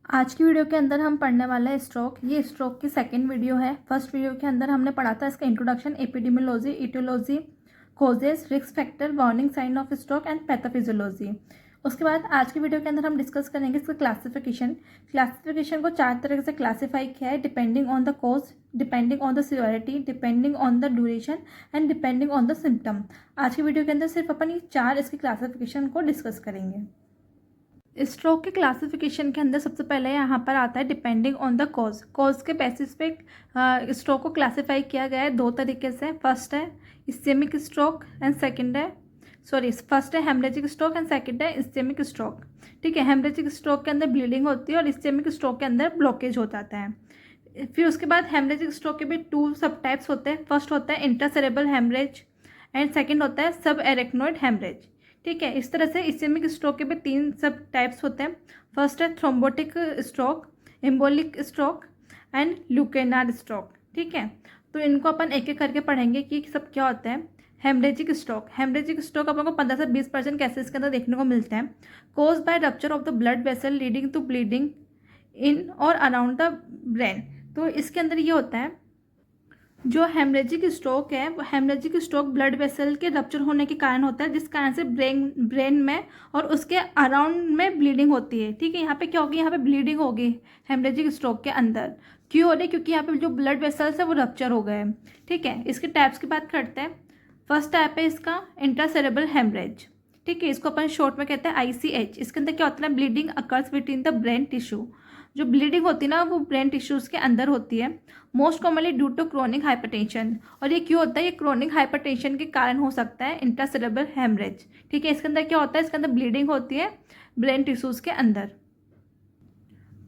आज की वीडियो के अंदर हम पढ़ने वाले हैं स्ट्रोक। ये स्ट्रोक की सेकंड वीडियो है। फर्स्ट वीडियो के अंदर हमने पढ़ा था इसका introduction, epidemiology, etiology, causes, risk factor, warning sign of stroke and pathophysiology. उसके बाद आज की वीडियो के अंदर हम डिस्कस करेंगे इसका क्लासिफिकेशन को 4 तरह से क्लासीफाई किया है, depending on the cause, depending on the severity, depending on the duration and depending on the symptom. आज की वीडियो के अंदर सिर्फ अपन ये 4 इसकी क्लासिफिकेशन को डिस्कस करेंगे। स्ट्रोक के क्लासिफिकेशन के अंदर सबसे पहले यहाँ पर आता है डिपेंडिंग ऑन द कॉज के बेसिस पे स्ट्रोक को क्लासिफाई किया गया है 2 तरीके से। फर्स्ट है इस्केमिक स्ट्रोक एंड फर्स्ट है हेमरेजिक स्ट्रोक एंड सेकंड है इस्केमिक स्ट्रोक। ठीक है, हेमरेजिक स्ट्रोक के अंदर ब्लीडिंग होती है और इस्केमिक स्ट्रोक के अंदर ब्लॉकेज हो जाता है। फिर उसके बाद हेमरेजिक स्ट्रोक के भी 2 सब टाइप्स होते हैं। फर्स्ट होता है इंट्रासेरेब्रल हेमरेज एंड सेकेंड होता है सब एरेक्नोइड हेमरेज। ठीक है, इस तरह से इस्केमिक स्ट्रोक के भी 3 सब टाइप्स होते हैं। फर्स्ट है thrombotic stroke, embolic stroke and lacunar stroke. ठीक है, तो इनको अपन एक एक करके पढ़ेंगे कि सब क्या होता है। हेमरेजिक स्ट्रोक अपन को 15 से 20% केसेस के अंदर देखने को मिलता है। Cause by rupture of the blood vessel leading to bleeding in और अराउंड द ब्रेन। तो इसके अंदर ये होता है, जो हेमरेजिक स्ट्रोक है वो हेमरेजिक स्ट्रोक ब्लड वेसल के रप्चर होने के कारण होता है, जिस कारण से ब्रेन में और उसके अराउंड में ब्लीडिंग होती है। ठीक है, यहाँ पे क्या होगी, यहाँ पे ब्लीडिंग होगी हेमरेजिक स्ट्रोक के अंदर। क्यों हो रही है? क्योंकि यहाँ पे जो ब्लड वेसल्स है वो रप्चर हो गए। ठीक है, इसके टाइप्स की बात करते हैं। फर्स्ट टाइप है इसका इंट्रासेरेब्रल हेमरेज। ठीक है, इसको अपन शॉर्ट में कहते हैं ICH। इसके अंदर क्या होता है, bleeding occurs between the brain tissue. जो ब्लीडिंग होती है ना वो ब्रेन टिश्यूज़ के अंदर होती है, most commonly due to chronic hypertension. और ये क्यों होता है? ये क्रोनिक हाइपरटेंशन के कारण हो सकता है इंट्रासेरेब्रल हेमरेज। ठीक है, इसके अंदर क्या होता है, इसके अंदर ब्लीडिंग होती है ब्रेन टिश्यूज़ के अंदर।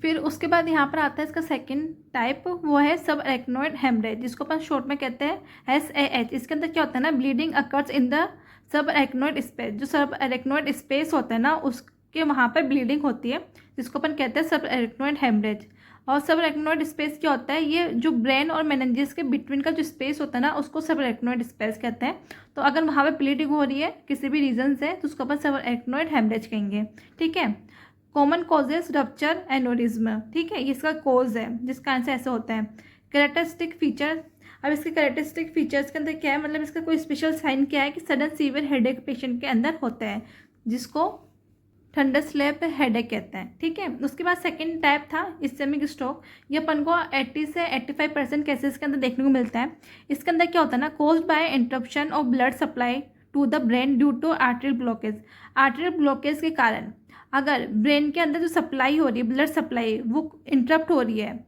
फिर उसके बाद यहाँ पर आता है इसका सेकंड टाइप, वो है सब एरेक्नोइड हेमरेज, जिसको अपन शॉर्ट में कहते हैं SAH। इसके अंदर क्या होता है ना, bleeding occurs in the sub arachnoid space. जो सब एरेक्नोइड स्पेस होता है ना उसके वहाँ पर ब्लीडिंग होती है, जिसको अपन कहते हैं सब एरेक्नोइड हेमरेज। और सब एरेक्नोइड स्पेस क्या होता है, ये जो ब्रेन और मेनिंजेस के बिटवीन का जो स्पेस होता है ना उसको सब एरेक्नोइड स्पेस कहते हैं। तो अगर वहाँ पे ब्लीडिंग हो रही है किसी भी रीज़न से तो उसको अपन सब एरेक्नोइड हेमरेज कहेंगे। ठीक है, कॉमन कॉजेज रप्चर एनोरिज्म। ठीक है, ये इसका कोज है जिस कारण से ऐसा होता है। कैरेक्टरिस्टिक फीचर, अब इसके कैरेक्टरिस्टिक फीचर्स के अंदर क्या है, मतलब इसका कोई स्पेशल साइन क्या है कि सडन सीवियर हेडेक पेशेंट के अंदर होता है, जिसको थंडरस्लेप हेडेक कहते हैं। ठीक है, उसके बाद सेकंड टाइप था इस्केमिक स्ट्रोक। ये अपन को 80 से 85% केसेस के अंदर देखने को मिलता है। इसके अंदर क्या होता है ना, caused by interruption of blood supply to the brain due to arterial blockage. Arterial blockage के कारण अगर ब्रेन के अंदर जो सप्लाई हो रही है, ब्लड सप्लाई, वो इंटरप्ट हो रही है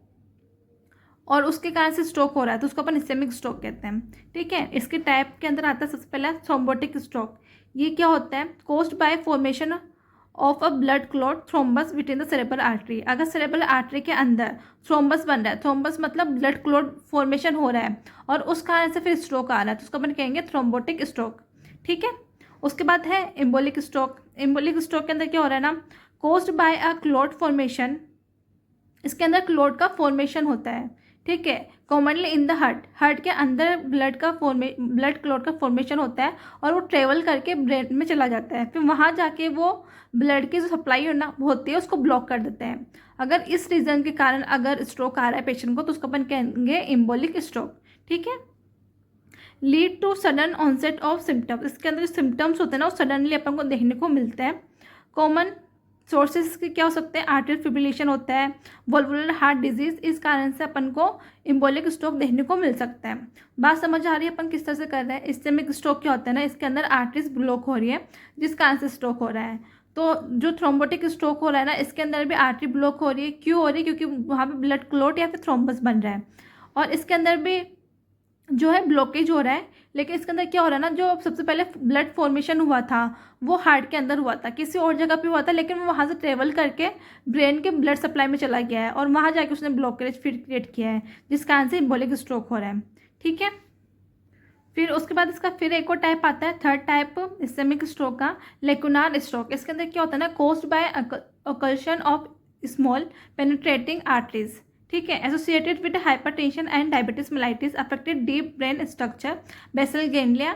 और उसके कारण से स्ट्रोक हो रहा है तो उसको अपन इस्केमिक स्ट्रोक कहते हैं। ठीक है, इसके टाइप के अंदर आता है सबसे पहला थ्रोम्बोटिक स्ट्रोक। ये क्या होता है, caused by formation of a blood clot thrombus between the cerebral artery. अगर सेरेब्रल आर्टरी के अंदर थ्रोम्बस बन रहा है, थ्रोम्बस मतलब ब्लड क्लॉट फॉर्मेशन हो रहा है और उस कारण से फिर स्ट्रोक आ रहा है तो उसको अपन कहेंगे थ्रोम्बोटिक स्ट्रोक। ठीक है, उसके बाद है एम्बोलिक स्ट्रोक। एम्बोलिक स्ट्रोक के अंदर क्या हो रहा है ना, कोज्ड बाय अ क्लॉट फॉर्मेशन। इसके अंदर क्लॉट का फॉर्मेशन होता है। ठीक है, कॉमनली इन द हार्ट के अंदर ब्लड क्लॉट का फॉर्मेशन होता है और वो ट्रेवल करके ब्रेन में चला जाता है। फिर वहाँ जाके वो ब्लड की जो सप्लाई होती है उसको ब्लॉक कर देते हैं। अगर इस रीज़न के कारण अगर स्ट्रोक आ रहा है पेशेंट को तो उसको अपन कहेंगे एम्बोलिक स्ट्रोक। ठीक है, lead to sudden onset of symptoms. इसके अंदर जो सिम्टम्स होते हैं ना वो सडनली अपन को देखने को मिलते हैं। कॉमन सोर्सेज के क्या हो सकते हैं, आर्टरियल फिब्रिलेशन होता है, वल्वुलर हार्ट डिजीज। इस कारण से अपन को एम्बोलिक स्ट्रोक देखने को मिल सकता है। बात समझ आ रही है अपन किस तरह से कर रहे हैं। इस्केमिक स्ट्रोक क्या होता है ना, इसके अंदर आर्टरीज ब्लॉक हो रही है जिस कारण से स्ट्रोक हो रहा है। तो जो थ्रोम्बोटिक स्ट्रोक हो रहा है ना इसके अंदर भी आर्टरी ब्लॉक हो रही है। क्यों हो रही है? क्योंकि वहाँ पे ब्लड क्लॉट या फिर थ्रोम्बस बन रहा है और इसके अंदर भी जो है ब्लॉकेज हो रहा है। लेकिन इसके अंदर क्या हो रहा है ना, जो सबसे पहले ब्लड फॉर्मेशन हुआ था वो हार्ट के अंदर हुआ था, किसी और जगह पे हुआ था, लेकिन वो वहाँ से ट्रेवल करके ब्रेन के ब्लड सप्लाई में चला गया है और वहाँ जाके उसने ब्लॉकेज फिर क्रिएट किया है जिस कारण से एम्बोलिक स्ट्रोक हो रहा है। ठीक है, फिर उसके बाद इसका फिर एक और टाइप आता है, थर्ड टाइप इस्केमिक स्ट्रोक का, लेकुनार स्ट्रोक। इसके अंदर क्या होता है ना, caused by occlusion of small penetrating arteries. ठीक है, associated with hypertension and diabetes mellitus, affected deep brain structure, basal ganglia,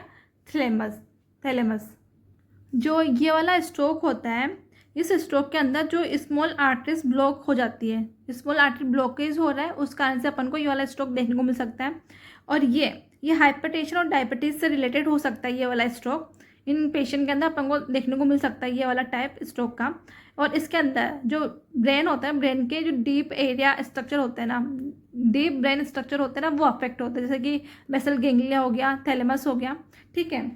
thalamus. जो ये वाला स्ट्रोक होता है इस स्ट्रोक के अंदर जो स्मॉल आर्टरीज ब्लॉक हो जाती है, स्मॉल आर्टरी ब्लॉकेज हो रहा है, उस कारण से अपन को ये वाला स्ट्रोक देखने को मिल सकता है। और ये हाइपरटेंशन और डायबिटीज़ से रिलेटेड हो सकता है ये वाला स्ट्रोक। इन पेशेंट के अंदर अपन को देखने को मिल सकता है ये वाला टाइप स्ट्रोक का। और इसके अंदर जो ब्रेन होता है, ब्रेन के जो डीप एरिया स्ट्रक्चर होते हैं ना, डीप ब्रेन स्ट्रक्चर होते हैं ना, वो अफेक्ट होते हैं, जैसे कि बेसल गेंगलिया हो गया, थैलेमस हो गया। ठीक है,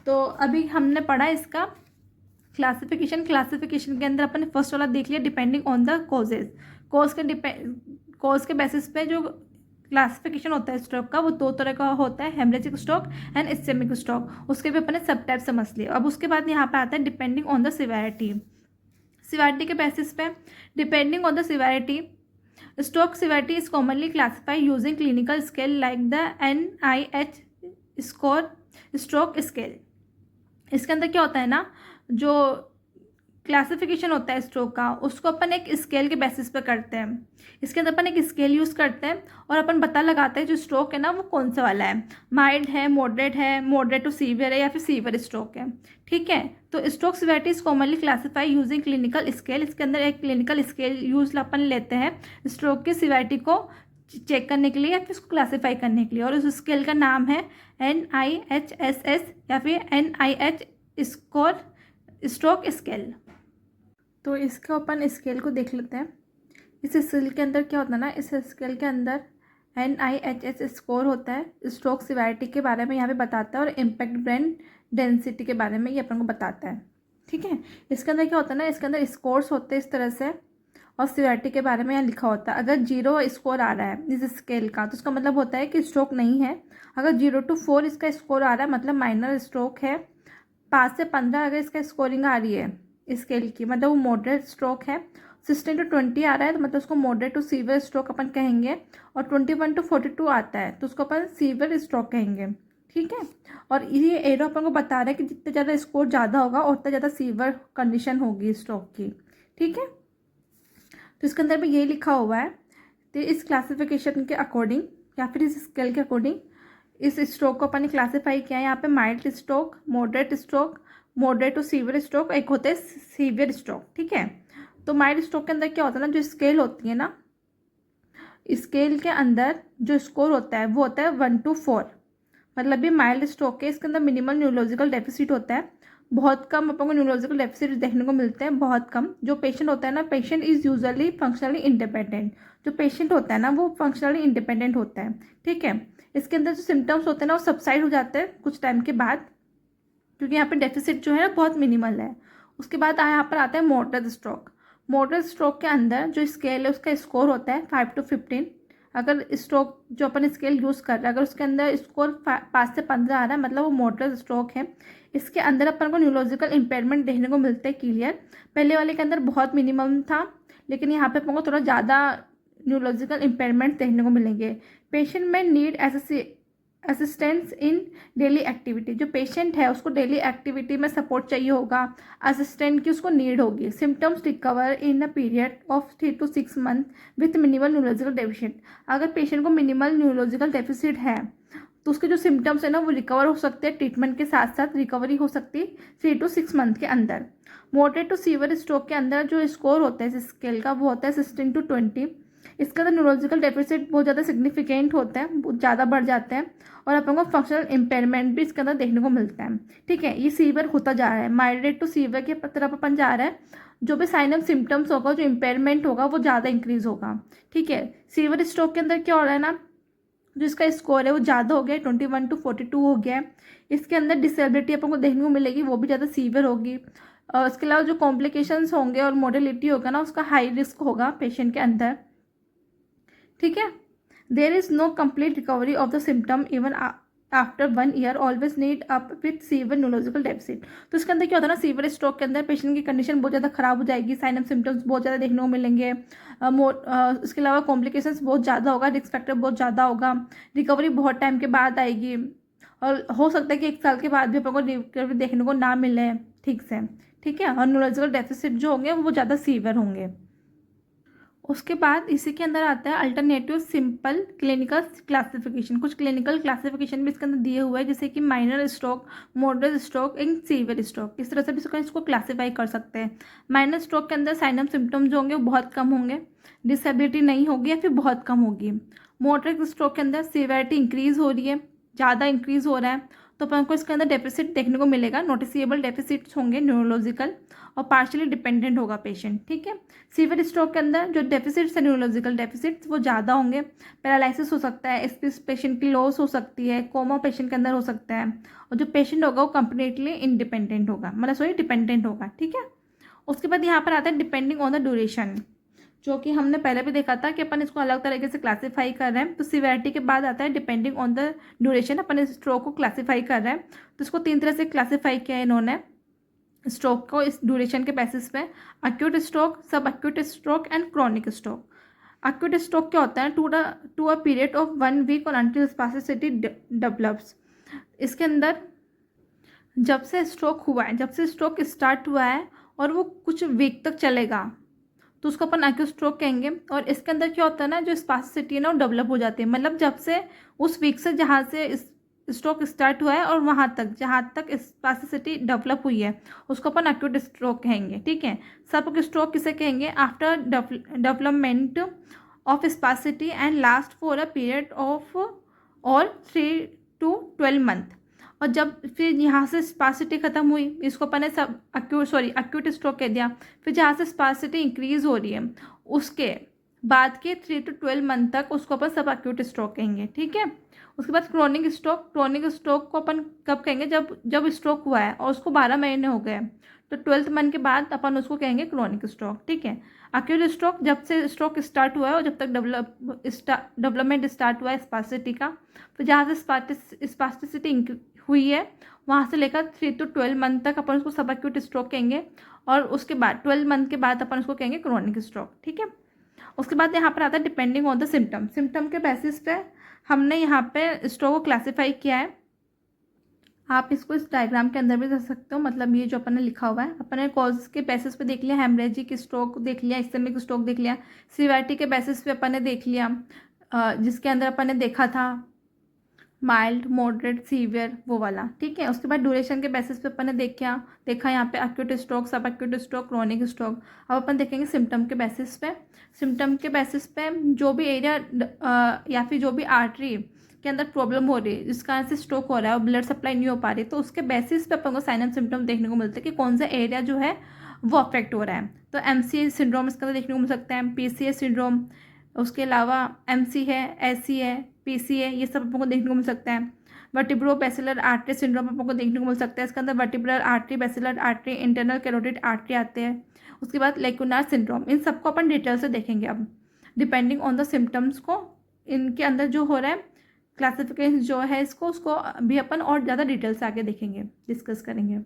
तो अभी हमने पढ़ा इसका क्लासिफिकेशन के अंदर अपन ने फर्स्ट वाला देख लिया, depending on the causes. Cause के बेसिस पे जो क्लासिफिकेशन होता है स्ट्रोक का, वो दो तरह का होता है, haemorrhagic stroke and ischaemic stroke. उसके भी अपन ने सब टाइप समझ लिया। अब उसके बाद यहाँ पे आता है डिपेंडिंग ऑन द सिवेरिटी के बेसिस पे, depending on the severity stroke severity is commonly classified using clinical scale like the NIH score stroke scale. इसके अंदर क्या होता है ना, जो क्लासिफिकेशन होता है स्ट्रोक का, उसको अपन एक स्केल के बेसिस पे करते हैं। इसके अंदर अपन एक स्केल यूज़ करते हैं और अपन पता लगाते हैं जो स्ट्रोक है ना वो कौन सा वाला है, माइल्ड है, मॉडरेट टू सीवियर है, या फिर सीवियर स्ट्रोक है। ठीक है, तो stroke severity is commonly classify using clinical scale. इसके अंदर एक क्लिनिकल स्केल यूज अपन लेते हैं स्ट्रोक की सिवियरिटी को चेक करने के लिए या फिर उसको क्लासीफाई करने के लिए, और उस स्केल का नाम है NIHSS या फिर NIH स्कोर स्ट्रोक स्केल। तो इसका अपन स्केल को देख लेते हैं। इस स्केल के अंदर क्या होता है ना, इस स्केल के अंदर NIHS स्कोर होता है, स्ट्रोक सिवियरिटी के बारे में यहाँ पे बताता है, और इम्पैक्ट ब्रेन डेंसिटी के बारे में ये अपन को बताता है। ठीक है, इसके अंदर क्या होता है ना, इसके अंदर स्कोर्स होते हैं इस तरह से, और सिवियरिटी के बारे में यहाँ लिखा होता है। अगर 0 स्कोर आ रहा है इस स्केल का, तो उसका मतलब होता है कि स्ट्रोक नहीं है। अगर 0 to 4 इसका स्कोर आ रहा है, मतलब माइनर स्ट्रोक है। 5 से 15 अगर इसका स्कोरिंग आ रही है स्केल की, मतलब वो मॉडरेट स्ट्रोक है। 16 to 20 आ रहा है तो मतलब उसको मॉडरेट टू सीवियर स्ट्रोक अपन कहेंगे। और 21 to 42 आता है तो उसको अपन सीवियर स्ट्रोक कहेंगे। ठीक है, और ये एरो अपन को बता रहा है कि जितने ज़्यादा स्कोर ज़्यादा होगा उतना ज़्यादा सीवियर कंडीशन होगी स्ट्रोक की। ठीक है, तो इसके अंदर भी यही लिखा हुआ है। तो इस क्लासिफिकेशन के अकॉर्डिंग या फिर इस स्केल के अकॉर्डिंग इस स्ट्रोक को अपन ने क्लासीफाई किया है। यहाँ पे mild stroke, moderate to severe stroke, एक होता है सीवियर स्ट्रोक। ठीक है, तो माइल्ड स्ट्रोक के अंदर क्या होता है ना, जो स्केल होती है ना, स्केल के अंदर जो स्कोर होता है वो होता है 1 to 4, मतलब ये माइल्ड स्ट्रोक है। इसके अंदर मिनिमल न्यूरोलॉजिकल डेफिसिट होता है, बहुत कम अपन को न्यूरोलॉजिकल डेफिसिट देखने को मिलते हैं, बहुत कम। जो पेशेंट होता है ना, patient is usually functionally independent. जो पेशेंट होता है ना वो फंक्शनली इंडिपेंडेंट होता है। ठीक है, इसके अंदर जो सिम्टम्स होते हैं ना वो सबसाइड हो जाते हैं कुछ टाइम के बाद, क्योंकि यहाँ पे डेफिसिट जो है ना बहुत मिनिमल है। उसके बाद यहाँ पर आता है मॉडरेट स्ट्रोक। मॉडरेट स्ट्रोक के अंदर जो स्केल है उसका स्कोर होता है 5 to 15। अगर स्ट्रोक जो अपन स्केल यूज़ कर रहे हैं, अगर उसके अंदर स्कोर 5 से 15 आ रहा है, मतलब वो मॉडरेट स्ट्रोक है। इसके अंदर अपन को न्यूरोलॉजिकल इम्पेयरमेंट देखने को मिलते हैं क्लियर। पहले वाले के अंदर बहुत मिनिमम था, लेकिन यहाँ पे अपन को थोड़ा ज़्यादा न्यूरोलॉजिकल इम्पेयरमेंट देखने को मिलेंगे। पेशेंट में need assistance in daily activity. जो पेशेंट है उसको डेली एक्टिविटी में सपोर्ट चाहिए होगा, असिस्टेंट की उसको नीड होगी। Symptoms recover in a period of 3 to 6 month with minimal neurological deficit. अगर पेशेंट को मिनिमल न्यूरोलॉजिकल डेफिसिट है तो उसके जो सिम्टम्स है ना वो रिकवर हो सकते हैं, ट्रीटमेंट के साथ साथ रिकवरी हो सकती है 3 to 6 मंथ के अंदर। मॉडरेट टू सीवियर स्ट्रोक के अंदर जो स्कोर होता है इस स्केल का वो होता है 16 to 20। इसका तो न्यूरोलॉजिकल डेफिसिट बहुत ज़्यादा सिग्निफिकेंट होते हैं, बहुत ज़्यादा बढ़ जाते हैं, और अपन को फंक्शनल इम्पेयरमेंट भी इसके अंदर देखने को मिलता है। ठीक है, ये सीवियर होता जा रहा है, माइल्ड टू सीवियर की तरफ अपन जा रहा है। जो भी साइन एंड सिम्टम्स होगा, जो इम्पेयरमेंट होगा वो ज़्यादा इंक्रीज होगा। ठीक है, सीवियर स्ट्रोक के अंदर क्या हो रहा है ना, जो इसका स्कोर है वो ज़्यादा हो गया, 21 to 42 हो गया है। इसके अंदर डिसेबिलिटी अपन को देखने को मिलेगी, वो भी ज़्यादा सीवियर होगी। और उसके अलावा जो कॉम्प्लिकेशंस होंगे और मोडिलिटी होगा ना, उसका हाई रिस्क होगा पेशेंट के अंदर। ठीक है, there is no complete recovery of the symptom even after 1 year, always need up with severe neurological deficit. तो इसके अंदर क्या होता है ना, सीवियर स्ट्रोक के अंदर पेशेंट की कंडीशन बहुत ज़्यादा खराब हो जाएगी, साइन एंड सिम्टम्स बहुत ज़्यादा देखने को मिलेंगे। इसके अलावा कॉम्प्लिकेशंस बहुत ज़्यादा होगा, रिस्क फैक्टर बहुत ज़्यादा होगा, रिकवरी बहुत टाइम के बाद आएगी, और हो सकता है कि 1 साल के बाद भी अपन को रिकवरी देखने को ना मिले ठीक से। ठीक है, और न्यूरोलॉजिकल डेफिसिट जो होंगे वो ज़्यादा सीवियर होंगे। उसके बाद इसी के अंदर आता है अल्टरनेटिव सिंपल क्लिनिकल क्लासिफिकेशन। कुछ क्लिनिकल क्लासिफिकेशन भी इसके अंदर दिए हुए हैं, जैसे कि minor stroke, moderate stroke and severe stroke. इस तरह से भी इसको क्लासीफाई कर सकते हैं। माइनर स्ट्रोक के अंदर साइन एंड सिम्टम्स जो होंगे वो बहुत कम होंगे, डिसेबिलिटी नहीं होगी या फिर बहुत कम होगी। मॉडरेट स्ट्रोक के अंदर सीवियरिटी इंक्रीज हो रही है, ज़्यादा इंक्रीज हो रहा है, तो अपन को इसके अंदर डेफिसिट देखने को मिलेगा, नोटिसेबल डेफिसिट्स होंगे न्यूरोलॉजिकल, और पार्शियली डिपेंडेंट होगा पेशेंट। ठीक है। सीवियर स्ट्रोक के अंदर जो डेफिसिट्स है न्यूरोलॉजिकल डेफिसिट्स वो ज़्यादा होंगे, पैरालिसिस हो सकता है, स्पीच पेशेंट की लॉस हो सकती है, कोमा पेशेंट के अंदर हो सकता है, और जो पेशेंट होगा वो कंप्लीटली इंडिपेंडेंट होगा, मतलब सॉरी डिपेंडेंट होगा। ठीक है। उसके बाद यहाँ पर आता है डिपेंडिंग ऑन द ड्यूरेशन, जो कि हमने पहले भी देखा था कि अपन इसको अलग तरीके से क्लासीफाई कर रहे हैं। तो सिवियरिटी के बाद आता है डिपेंडिंग ऑन द ड्यूरेशन, अपन इस स्ट्रोक को क्लासीफाई कर रहे हैं। तो इसको 3 तरह से क्लासीफाई किया है इन्होंने स्ट्रोक को इस ड्यूरेशन के बेसिस पे, acute stroke, sub acute stroke and chronic stroke. Acute stroke क्या होता है? To a period of 1 week और अनटिल स्पास्टिसिटी डेवलप्स। इसके अंदर जब से स्ट्रोक हुआ है, जब से स्ट्रोक स्टार्ट हुआ है और वो कुछ वीक तक चलेगा, तो उसको अपन एक्यूट स्ट्रोक कहेंगे। और इसके अंदर क्या होता है ना, जो स्पास्टिसिटी है ना वो डेवलप हो जाती है, मतलब जब से उस वीक से जहाँ से स्ट्रोक स्टार्ट हुआ है और वहाँ तक जहाँ तक स्पास्टिसिटी डेवलप हुई है उसको अपन एक्यूट स्ट्रोक कहेंगे। ठीक है। सब स्ट्रोक किसे कहेंगे? After development of spasticity and last for a period of और 3 to 12 मंथ। और जब फिर यहाँ से स्पासिटी खत्म हुई, इसको अपन ने सब एक्यूट स्ट्रोक कह दिया। फिर जहाँ से स्पासिटी इंक्रीज हो रही है उसके बाद के 3 to 12 मंथ तक उसको अपन सब एक्यूट स्ट्रोक कहेंगे। ठीक है। उसके बाद क्रोनिक स्ट्रोक, क्रोनिक स्ट्रोक को अपन कब कहेंगे? जब स्ट्रोक हुआ है और उसको 12 महीने हो गए, तो 12th मंथ के बाद अपन उसको कहेंगे क्रोनिक स्ट्रोक। ठीक है। एक्यूट स्ट्रोक जब से स्ट्रोक स्टार्ट हुआ है और जब तक डेवलपमेंट स्टार्ट हुआ है स्पासिटी का, फिर जहाँ से स्पास्टिसिटी हुई है वहाँ से लेकर 3 to 12 मंथ तक अपन उसको सब एक्यूट स्ट्रोक कहेंगे, और उसके बाद 12 मंथ के बाद अपन उसको कहेंगे क्रोनिक स्ट्रोक। ठीक है। उसके बाद यहाँ पर आता है depending on the symptom. Symptom के बेसिस पे हमने यहाँ पे स्ट्रोक को क्लासीफाई किया है। आप इसको इस डायग्राम के अंदर भी देख सकते हो, मतलब ये जो अपन ने लिखा हुआ है, अपन ने कॉज के बेसिस पे देख लिया, हेमरेजिक स्ट्रोक देख लिया, इस्केमिक स्ट्रोक देख लिया, सीवियरिटी के बेसिस पे अपन ने देख लिया, जिसके अंदर अपन ने देखा था माइल्ड, मॉडरेट, सीवियर, वो वाला। ठीक है। उसके बाद ड्यूरेशन के बेसिस पे अपन ने देखा यहाँ पे एक्यूट स्ट्रोक, सब एक्यूट स्ट्रोक, क्रोनिक स्ट्रोक। अब अपन देखेंगे सिम्टम के बेसिस पे। सिम्टम के बेसिस पे जो भी एरिया या फिर जो भी आर्टरी के अंदर प्रॉब्लम हो रही है, जिस कारण से स्ट्रोक हो रहा है और ब्लड सप्लाई नहीं हो पा रही, तो उसके बेसिस पे अपन को साइन एंड सिम्टम देखने को मिलते हैं कि कौन सा एरिया जो है वो अफेक्ट हो रहा है। तो MCA सिंड्रोम इसके अंदर देखने को मिल सकता है, PCA सिंड्रोम, उसके अलावा MC है, SC है, PCA, ये सब अपन को देखने को मिल सकता है। वर्टिब्रो बेसिलर आर्टरी सिंड्रोम अपन को देखने को मिल सकता है। इसके अंदर vertebral artery, basilar artery, internal carotid artery आते हैं। उसके बाद लेकुनार सिंड्रोम, इन सबको अपन डिटेल से देखेंगे अब, डिपेंडिंग ऑन द सिम्टम्स को इनके अंदर जो हो रहा है क्लासिफिकेशन जो है इसको, उसको भी अपन और ज़्यादा डिटेल से आगे देखेंगे, डिस्कस करेंगे।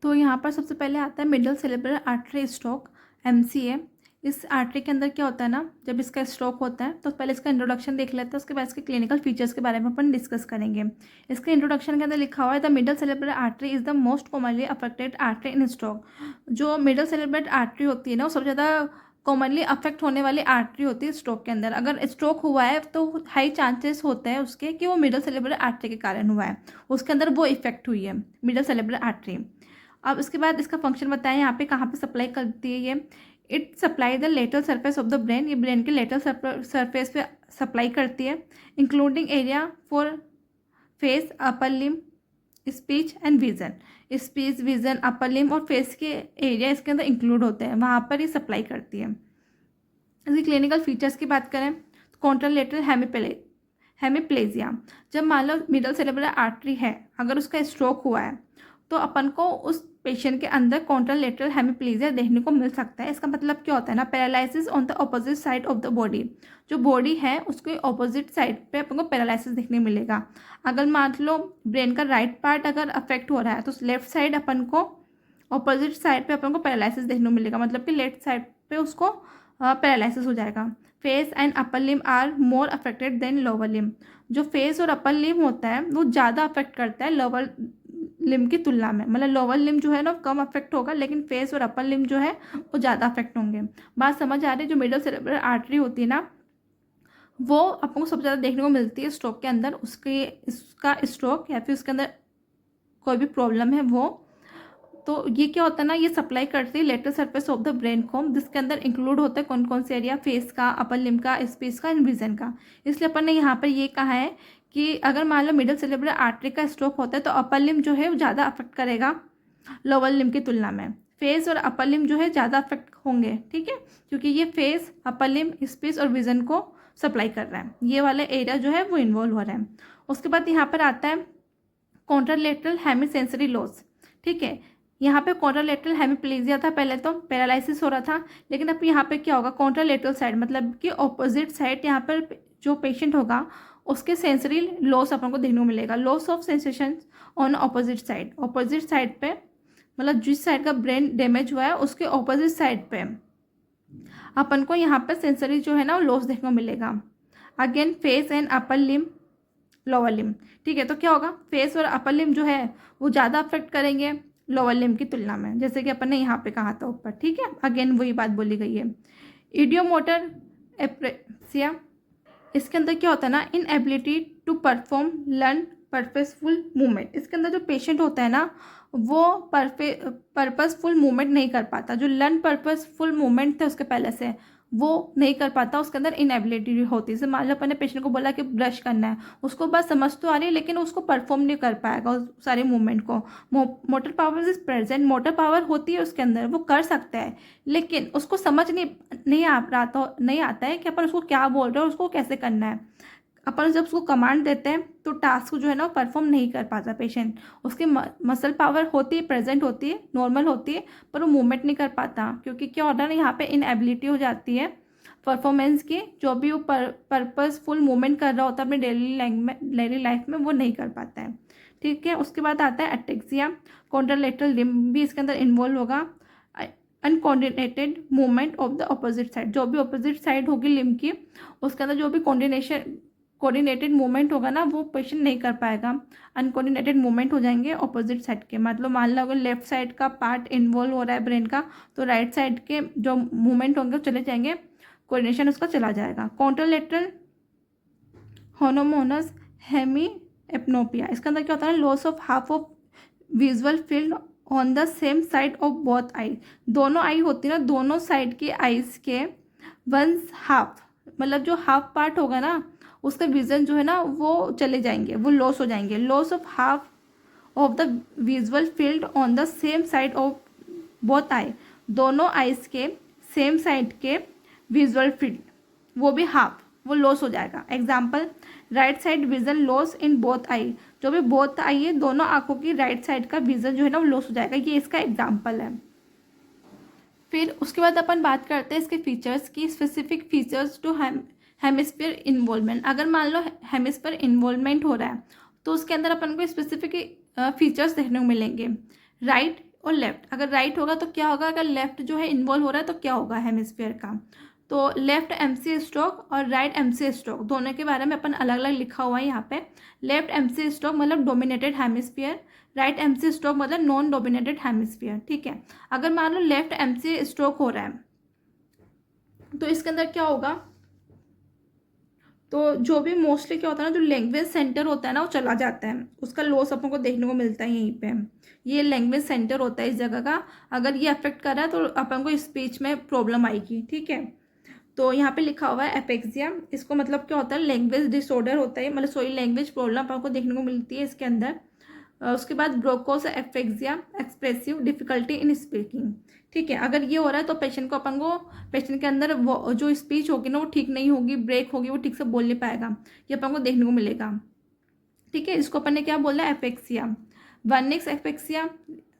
तो यहाँ पर सबसे पहले आता है middle cerebral artery stroke, MCA। इस आर्टरी के अंदर क्या होता है ना, जब इसका स्ट्रोक होता है तो पहले इसका इंट्रोडक्शन देख लेते हैं, उसके बाद इसके क्लिनिकल फीचर्स के बारे में अपन डिस्कस करेंगे। इसके इंट्रोडक्शन के अंदर लिखा हुआ है the middle cerebral artery is the most commonly affected artery in stroke. जो मिडल सेरेब्रल आर्टरी होती है ना, वो सबसे ज़्यादा कॉमनली अफेक्ट होने वाली आर्टरी होती है स्ट्रोक के अंदर। अगर स्ट्रोक हुआ है तो हाई चांसेस होते हैं उसके कि वो मिडल सेरेब्रल आर्टरी के कारण हुआ है, उसके अंदर वो इफेक्ट हुई है मिडल सेरेब्रल आर्टरी। अब इसके बाद इसका फंक्शन बताएं, यहाँ पे कहाँ पे सप्लाई करती है ये। It supply the lateral surface of the brain, ये ब्रेन के लेटरल सरफेस पे सप्लाई करती है, including area for face, upper limb, speech and vision. Speech, vision, upper limb और फेस के एरिया इसके अंदर इंक्लूड होते हैं, वहाँ पर ये सप्लाई करती है। इसकी क्लिनिकल फीचर्स की बात करें तो कॉन्ट्रालेटरल हेमिप्लेजिया, जब मान लो मिडल सेरेब्रल आर्टरी है, अगर उसका स्ट्रोक हुआ है तो अपन को उस पेशेंट के अंदर कॉन्ट्रालेटरल हेमिप्लेजिया देखने को मिल सकता है। इसका मतलब क्या होता है ना, paralysis on the opposite side of the body, जो बॉडी है उसके ऑपोजिट साइड पे अपन को पैरालिसिस देखने मिलेगा। अगर मान लो ब्रेन का राइट पार्ट अगर अफेक्ट हो रहा है तो लेफ्ट साइड अपन को ऑपोजिट साइड पे अपन को पैरालिसिस देखने को मिलेगा, मतलब कि लेफ्ट साइड पे उसको पैरालिसिस हो जाएगा। Face and upper limb are more affected than lower limb, जो फेस और अपर लिम होता है वो ज़्यादा अफेक्ट करता है लोअर लिम्ब की तुलना में, मतलब लोअर लिम्ब जो है ना कम अफेक्ट होगा, लेकिन फेस और अपर लिम्ब जो है वो ज़्यादा अफेक्ट होंगे। बात समझ आ रही है? जो मिडल सेरेब्रल आर्टरी होती है ना, वो आपको सबसे ज़्यादा देखने को मिलती है स्ट्रोक के अंदर। उसका स्ट्रोक या फिर उसके अंदर कोई भी प्रॉब्लम है वो, तो ये क्या होता है ना, ये सप्लाई करती है lateral surface of the brain को, जिसके अंदर इंक्लूड होता है कौन कौन से एरिया, फेस का, अपर लिम्ब का, स्पीच का एंड विजन का। इसलिए अपन ने यहाँ पर ये कहा है कि अगर मान लो मिडल सेरेब्रल आर्टरी का स्ट्रोक होता है तो अपर लिम्ब जो है वो ज़्यादा अफेक्ट करेगा लोअर लिम्ब की तुलना में। फेस और अपर लिम्ब जो है ज़्यादा अफेक्ट होंगे, ठीक है, क्योंकि ये फेस, अपर लिम्ब, स्पीच और विजन को सप्लाई कर रहा है, ये वाले एरिया जो है वो इन्वॉल्व हो रहा है। उसके बाद यहाँ पर आता है कॉन्ट्रालेटरल हेमीसेंसरी लॉस, ठीक है। यहाँ पे कॉन्ट्रालेटरल हेमीप्लेजिया था, पहले तो पैरालिसिस हो रहा था, लेकिन अब यहाँ पे क्या होगा, कॉन्ट्रालेटरल साइड मतलब कि ऑपोजिट साइड, यहाँ पर जो पेशेंट होगा उसके सेंसरी लॉस अपन को देखने को मिलेगा, loss of sensation on opposite side. Opposite side पे मतलब जिस साइड का ब्रेन डैमेज हुआ है उसके ऑपोजिट साइड पे अपन को यहाँ पे सेंसरी जो है ना लॉस देखने को मिलेगा। Again face and upper limb, lower limb, ठीक है। तो क्या होगा, फेस और अपर लिम्ब जो है वो ज़्यादा अफेक्ट करेंगे लोअर लिम्ब की तुलना में, जैसे कि अपन ने यहाँ पे कहा था ऊपर, ठीक है। अगेन वही बात बोली गई है। इडियोमोटर एप्रेसिया, इसके अंदर क्या होता है ना, inability to perform learn purposeful movement. इसके अंदर जो पेशेंट होता है ना वो पर्पसफुल मूवमेंट नहीं कर पाता, जो लर्न पर्पसफुल मूवमेंट थे उसके पहले से वो नहीं कर पाता, उसके अंदर इनएबिलिटी होती है। जैसे मान लो अपन ने पेशेंट को बोला कि ब्रश करना है, उसको बस समझ तो आ रही है लेकिन उसको परफॉर्म नहीं कर पाएगा उस सारे मूवमेंट को। Motor power is present, motor power होती है उसके अंदर, वो कर सकता है, लेकिन उसको समझ नहीं आता है कि अपन उसको क्या बोल रहे हैं और उसको कैसे करना है। अपन जब उसको कमांड देते हैं तो टास्क जो है ना परफॉर्म नहीं कर पाता पेशेंट। उसकी मसल पावर होती है, प्रेजेंट होती है, नॉर्मल होती है, पर वो मूवमेंट नहीं कर पाता, क्योंकि क्या होता है ना, यहाँ पे इनएबिलिटी हो जाती है परफॉर्मेंस की। जो भी वो पर्पसफुल मूवमेंट कर रहा होता है अपने डेली लाइफ में वो नहीं कर पाता है, ठीक है। उसके बाद आता है एटेक्सिया, कॉन्ट्रालेटरल लिम्ब भी इसके अंदर इन्वॉल्व होगा। Uncoordinated movement of the opposite side, जो भी अपोजिट साइड होगी लिम्ब की उसके अंदर जो भी कोऑर्डिनेटेड मूवमेंट होगा ना वो पेशेंट नहीं कर पाएगा। अनकोऑर्डिनेटेड मूवमेंट हो जाएंगे अपोजिट साइड के, मतलब मान लो अगर लेफ्ट साइड का पार्ट इन्वॉल्व हो रहा है ब्रेन का, तो राइट साइड के जो मूवमेंट होंगे वो चले जाएंगे, कोऑर्डिनेशन उसका चला जाएगा। कॉन्ट्रालेटरल होनोमोनस हेमी एप्नोपिया, इसके अंदर क्या होता है, loss of half of visual field on the same side of both I. दोनों आई होती है ना, दोनों साइड की आईज के वंस हाफ, मतलब जो हाफ पार्ट होगा ना उसका विजन जो है ना वो चले जाएंगे, वो लॉस हो जाएंगे। Loss of half of the visual field on the same side of both I, दोनों आइज के सेम साइड के विजुअल फील्ड वो भी हाफ, वो लॉस हो जाएगा। Example, right side vision loss in both I, जो भी बोथ आई है दोनों आंखों की राइट साइड का विजन जो है ना वो लॉस हो जाएगा, ये इसका एग्जाम्पल है। फिर उसके बाद अपन बात करते हैं इसके फीचर्स की, specific features to hemisphere involvement. अगर मान लो हेमिस्फीयर इन्वॉल्वमेंट हो रहा है तो उसके अंदर अपन को स्पेसिफिक फीचर्स देखने को मिलेंगे। राइट और लेफ्ट, अगर राइट होगा तो क्या होगा, अगर लेफ्ट जो है इन्वॉल्व हो रहा है तो क्या होगा हेमिस्फीयर का, तो लेफ्ट एमसी स्ट्रोक और राइट एमसी स्ट्रोक दोनों के बारे में अपन अलग अलग लिखा हुआ है यहाँ पे। लेफ्ट एमसी स्ट्रोक मतलब dominated hemisphere, right MC stroke मतलब नॉन डोमिनेटेड हेमिस्फीयर, ठीक है। अगर मान लो लेफ्ट एमसी स्ट्रोक हो रहा है तो इसके अंदर क्या होगा, तो जो भी मोस्टली क्या होता है ना, जो लैंग्वेज सेंटर होता है ना वो चला जाता है, उसका लॉस अपन को देखने को मिलता है यहीं पे। ये लैंग्वेज सेंटर होता है इस जगह का, अगर ये अफेक्ट कर रहा है तो अपन को स्पीच में प्रॉब्लम आएगी, ठीक है। तो यहाँ पे लिखा हुआ है एपेक्सिया, इसको मतलब क्या होता है, लैंग्वेज डिसऑर्डर होता है, मतलब सोई लैंग्वेज प्रॉब्लम अपन को देखने को मिलती है इसके अंदर। उसके बाद ब्रोकोस एपेक्सिया, एक्सप्रेसिव डिफिकल्टी इन स्पीकिंग, ठीक है। अगर ये हो रहा है तो पेशेंट को पेशेंट के अंदर वो जो स्पीच होगी ना वो ठीक नहीं होगी, ब्रेक होगी, वो ठीक से बोल नहीं पाएगा, ये अपन को देखने को मिलेगा, ठीक है। इसको अपन ने क्या बोला, एपेक्सिया। वर्निक्स एपेक्सिया,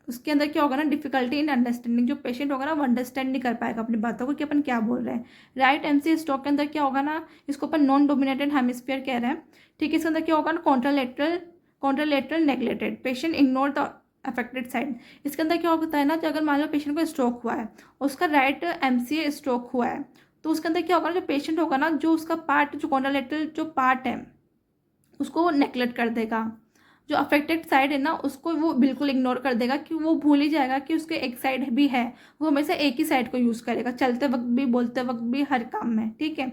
उसके अंदर क्या होगा ना, डिफिकल्टी इन अंडरस्टैंडिंग, जो पेशेंट होगा ना वो अंडरस्टैंड नहीं कर पाएगा अपनी बातों को कि अपन क्या बोल रहे हैं। राइट एमसी स्ट्रोक के अंदर क्या होगा ना, इसको अपन नॉन डोमिनेटेड हेमिस्फीयर कह रहे हैं, ठीक है। इसके अंदर क्या होगा ना, contralateral neglected, patient ignore the affected side. इसके अंदर क्या होता है ना, अगर मान लो पेशेंट को स्ट्रोक हुआ है, उसका राइट एमसी स्ट्रोक हुआ है, तो उसके अंदर क्या होगा ना, जो पेशेंट होगा ना जो उसका पार्ट, जो कॉन्ट्रालेटरल जो पार्ट है उसको वो नेग्लेक्ट कर देगा, जो अफेक्टेड साइड है ना उसको वो बिल्कुल इग्नोर कर देगा, कि वो भूल ही जाएगा कि उसके एक साइड भी है, वो हमेशा एक ही साइड को यूज़ करेगा, चलते वक्त भी, बोलते वक्त भी, हर काम में, ठीक है।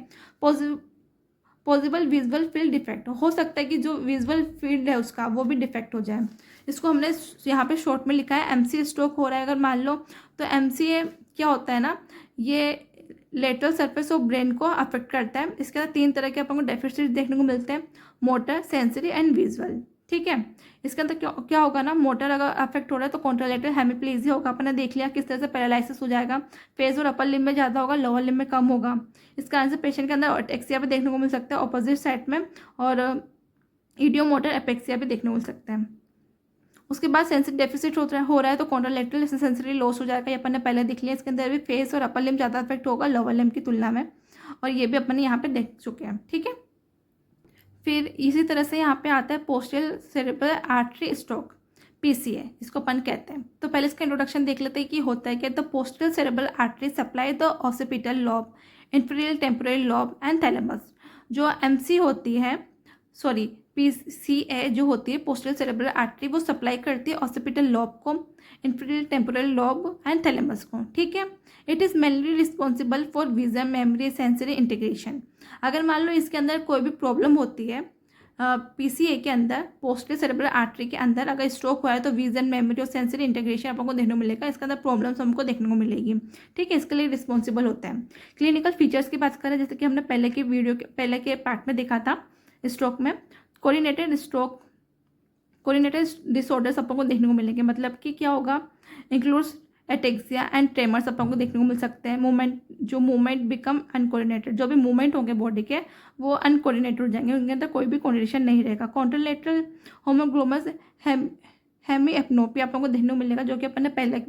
पॉसिबल विजुअल फील्ड डिफेक्ट, हो सकता है कि जो विजुअल फील्ड है उसका वो भी डिफेक्ट हो जाए। इसको हमने यहाँ पे शॉर्ट में लिखा है एमसीए स्ट्रोक हो रहा है अगर मान लो, तो एमसीए क्या होता है ना, ये लेटरल सरफेस ऑफ ब्रेन को अफेक्ट करता है। इसके अंदर 3 तरह के अपन को डेफिसिट देखने को मिलते हैं, मोटर, सेंसरी एंड विजुअल, ठीक है। इसके अंदर क्या होगा ना, मोटर अगर अफेक्ट हो रहा है तो कॉन्ट्रालेटरल हेमिप्लीजिया होगा, अपन ने देख लिया किस तरह से पैरालिसिस हो जाएगा, फेस और अपर लिम्ब में ज़्यादा होगा, लोअर लिम्ब में कम होगा। इस कारण से पेशेंट के अंदर एटेक्सिया भी देखने को मिल सकता है ऑपोजिट साइड में, और इडियोमोटर एपेक्सिया भी देखने को मिल सकता है। उसके बाद सेंसरी डेफिसिट हो रहा है तो कॉन्ट्रालेटरल सेंसरी लॉस हो जाएगा, ये अपन ने पहले देख लिया। इसके अंदर भी फेस और अपर लिम्ब ज़्यादा अफेक्ट होगा लोअर लिम्ब की तुलना में, और ये भी अपन यहाँ पे देख चुके हैं, ठीक है। फिर इसी तरह से यहाँ पे आता है posterior cerebral artery stroke, PCA इसको अपन कहते हैं। तो पहले इसका इंट्रोडक्शन देख लेते हैं कि होता है क्या। The posterior cerebral artery supply the occipital lobe, inferior temporal lobe and thalamus. जो एमसी होती है, सॉरी पीसीए जो होती है पोस्टीरियर सेरेब्रल आर्टरी, वो सप्लाई करती है ऑसिपिटल लॉब को, inferior temporal lobe and thalamus को, ठीक है। It is mainly responsible for vision, memory, sensory integration. अगर मान लो इसके अंदर कोई भी प्रॉब्लम होती है पीसीए के अंदर, पोस्टीरियर सेरेब्रल आर्टरी के अंदर अगर स्ट्रोक हुआ है तो विजन, मेमोरी और सेंसरी इंटीग्रेशन आपको देखने को मिलेगा, इसके अंदर प्रॉब्लम्स हमको देखने को मिलेगी, ठीक है। इसके लिए रिस्पॉन्सिबल होता है। क्लिनिकल फीचर्स की बात करें, जैसे कि हमने पहले के पार्ट में देखा था स्ट्रोक में, कोऑर्डिनेटेड डिसऑर्डर्स अपन को देखने को मिलेंगे। मतलब कि क्या होगा, इंक्लूड्स एटेक्सिया एंड ट्रेमर्स अपन को देखने को मिल सकते हैं। मूवमेंट बिकम अनकोऑर्डिनेटेड, जो भी मूवमेंट होंगे बॉडी के वो अनकोऑर्डिनेटेड हो जाएंगे, उनके अंदर कोई भी कोऑर्डिनेशन नहीं रहेगा। कॉन्ट्रालेटरल होमोग्लोमस हेमी एपनोपिया अपन को देखने को मिलेगा, जो कि अपन ने पहले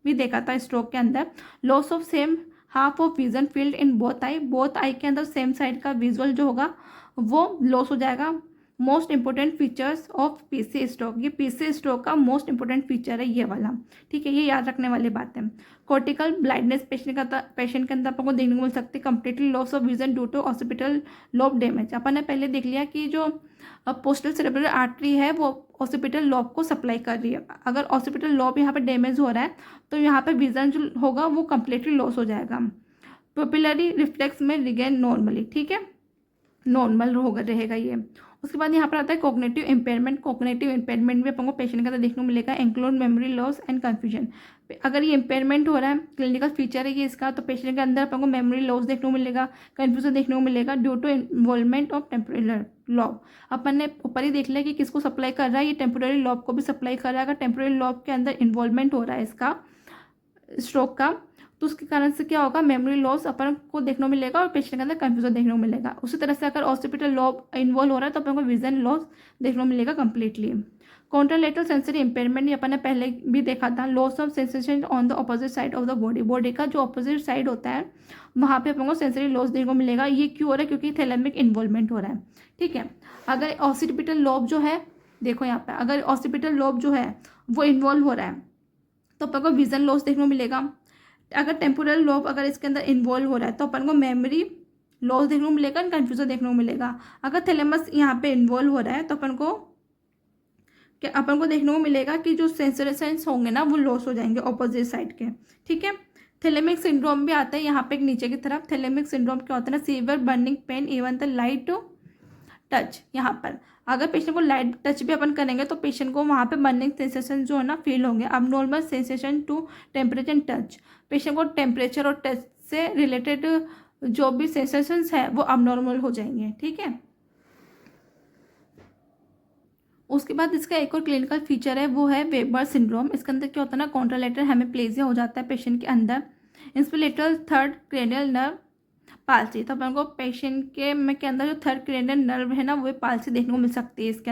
भी देखा था स्ट्रोक के अंदर। Loss of same half of vision field in both I के अंदर सेम साइड का विजुअल जो होगा वो लॉस हो जाएगा। Most important features of PC stroke, ये पीसी स्ट्रोक का मोस्ट इंपॉर्टेंट फीचर है ये वाला, ठीक है। ये याद रखने वाली बात है। कॉर्टिकल ब्लाइंडनेस पेशेंट के अंदर अपन को देखने को मिल सकती है। Completely loss of vision due to occipital lobe damage. अपन ने पहले देख लिया कि जो पोस्टीरियर सेरेब्रल आर्टरी है वो ऑसिपिटल लोब को सप्लाई कर रही है। अगर ऑसिपिटल लोब यहाँ पे डैमेज हो रहा है तो यहाँ पे विजन जो होगा वो कंप्लीटली लॉस हो जाएगा। पेपिलरी रिफ्लेक्स में रिगेन नॉर्मली, ठीक है, नॉर्मल होगा रहेगा ये। उसके बाद यहाँ पर आता है कोग्निटिव इम्पेयरमेंट। कोग्निटिव इम्पेयरमेंट भी अपन को पेशेंट के अंदर देखने को मिलेगा, include memory loss and confusion. अगर ये इम्पेयरमेंट हो रहा है, क्लिनिकल फीचर है ये इसका, तो पेशेंट के अंदर अपन को मेमोरी लॉस देखने को मिलेगा, कन्फ्यूजन देखने को मिलेगा due to involvement of temporal lobe. अपन ने ऊपर ही देख लिया कि किसको सप्लाई कर रहा है, ये टेम्पोरल लॉब को भी सप्लाई कर रहा है। अगर टेम्पोरल लॉब के अंदर इन्वॉल्वमेंट हो रहा है इसका स्ट्रोक का, तो उसके कारण से क्या होगा, मेमोरी लॉस अपन को देखने को मिलेगा और पेशेंट के अंदर कंफ्यूजन देखने को मिलेगा। उसी तरह से अगर ऑसिपिटल लॉब इन्वॉल्व हो रहा है तो अपन को विजन लॉस देखने को मिलेगा कंप्लीटली। कॉन्ट्रालेटरल सेंसरी इंपेयरमेंट, ये अपन ने पहले भी देखा था। Loss of sensation on the opposite side of the body का जो अपोजिट साइड होता है वहाँ पे अपन को सेंसरी लॉस देखने को मिलेगा। ये क्यों हो रहा है, क्योंकि थैलेमिक इन्वॉल्वमेंट हो रहा है, ठीक है। अगर ऑसिपिटल लॉब जो है, देखो यहाँ पे, अगर ऑसिपिटल लॉब जो है वो इन्वॉल्व हो रहा है तो अपन को विजन लॉस देखने को मिलेगा। अगर टेम्पोरल लॉब अगर इसके अंदर इन्वॉल्व हो रहा है तो अपन को मेमोरी लॉस देखने को मिलेगा, कन्फ्यूजन देखने को मिलेगा। अगर थैलेमस यहाँ पे इन्वॉल्व हो रहा है तो अपन को देखने को मिलेगा कि जो सेंसरी सेंस होंगे ना वो लॉस हो जाएंगे ऑपोजिट साइड के, ठीक है। थैलेमिक सिंड्रोम भी आता है यहाँ पे एक नीचे की तरफ। थैलेमिक सिंड्रोम क्या होता है ना, severe burning pain even the light touch. यहाँ पर अगर पेशेंट को लाइट टच भी अपन करेंगे तो पेशेंट को वहाँ पे बर्निंग सेंसेशन जो है ना फील होंगे। अब normal sensation to temperature touch, patient को टेम्परेचर और टच से रिलेटेड जो भी सेंसेशंस है वो अबनॉर्मल हो जाएंगे, ठीक है। उसके बाद इसका एक और क्लिनिकल फीचर है वो है वेबर सिंड्रोम। इसके अंदर क्या होता है ना, कॉन्ट्रालेटरल हेमिप्लेजिया हो जाता है पेशेंट के अंदर। इंस्पिलेटरल थर्ड क्रेनियल नर्व पाल्सी, तो अपन को पेशेंट के अंदर जो थर्ड क्रेनियल नर्व है ना वो पाल्सी देखने को मिल सकती है इसके